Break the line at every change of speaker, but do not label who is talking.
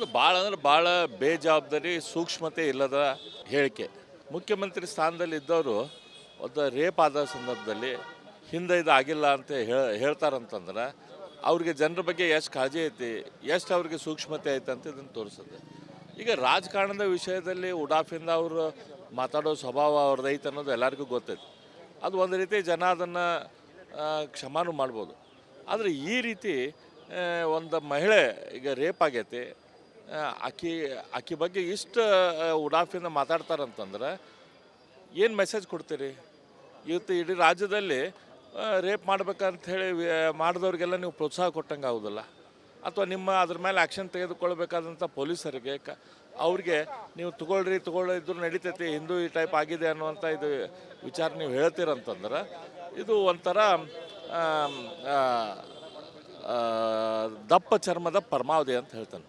ಅದು ಭಾಳ ಅಂದ್ರೆ ಭಾಳ ಬೇಜವಾಬ್ದಾರಿ ಸೂಕ್ಷ್ಮತೆ ಇಲ್ಲದ ಹೇಳಿಕೆ. ಮುಖ್ಯಮಂತ್ರಿ ಸ್ಥಾನದಲ್ಲಿ ಇದ್ದವರು ಒಂದು ರೇಪ್ ಆದ ಸಂದರ್ಭದಲ್ಲಿ ಹಿಂದೆ ಇದು ಆಗಿಲ್ಲ ಅಂತ ಹೇಳ್ತಾರಂತಂದ್ರೆ ಅವ್ರಿಗೆ ಜನರ ಬಗ್ಗೆ ಎಷ್ಟು ಕಾಳಜಿ ಐತಿ, ಎಷ್ಟು ಅವ್ರಿಗೆ ಸೂಕ್ಷ್ಮತೆ ಐತೆ ಅಂತ ಇದನ್ನು ತೋರಿಸುತ್ತೆ. ಈಗ ರಾಜಕಾರಣದ ವಿಷಯದಲ್ಲಿ ಉಡಾಫಿಂದ ಅವರು ಮಾತಾಡೋ ಸ್ವಭಾವ ಅವ್ರದ್ದು ಐತೆ ಅನ್ನೋದು ಎಲ್ಲರಿಗೂ ಗೊತ್ತೈತಿ. ಅದು ಒಂದು ರೀತಿ ಜನ ಅದನ್ನು ಕ್ಷಮಾನು ಮಾಡ್ಬೋದು. ಆದರೆ ಈ ರೀತಿ ಒಂದು ಮಹಿಳೆ ಈಗ ರೇಪ್ ಆಗೈತಿ, ಆಕಿ ಬಗ್ಗೆ ಇಷ್ಟು ಉಡಾಫಿಂದ ಮಾತಾಡ್ತಾರಂತಂದ್ರೆ ಏನು ಮೆಸೇಜ್ ಕೊಡ್ತೀರಿ? ಇವತ್ತು ಇಡೀ ರಾಜ್ಯದಲ್ಲಿ ರೇಪ್ ಮಾಡ್ಬೇಕಂತ ಹೇಳಿ ಮಾಡಿದವ್ರಿಗೆಲ್ಲ ನೀವು ಪ್ರೋತ್ಸಾಹ ಕೊಟ್ಟಂಗೆ ಆಗೋದಿಲ್ಲ. ಅಥವಾ ಅದ್ರ ಮೇಲೆ ಆ್ಯಕ್ಷನ್ ತೆಗೆದುಕೊಳ್ಬೇಕಾದಂಥ ಪೊಲೀಸರಿಗೆ ಅವ್ರಿಗೆ ನೀವು ತಗೊಳ್ಳಿದ್ರು ನಡೀತೈತಿ, ಹಿಂದೂ ಈ ಟೈಪ್ ಆಗಿದೆ ಅನ್ನುವಂಥ ಇದು ವಿಚಾರ ನೀವು ಹೇಳ್ತೀರಂತಂದ್ರೆ ಇದು ಒಂಥರ ದಪ್ಪ ಚರ್ಮದ ಪರಮಾವಧಿ ಅಂತ ಹೇಳ್ತಾನೆ.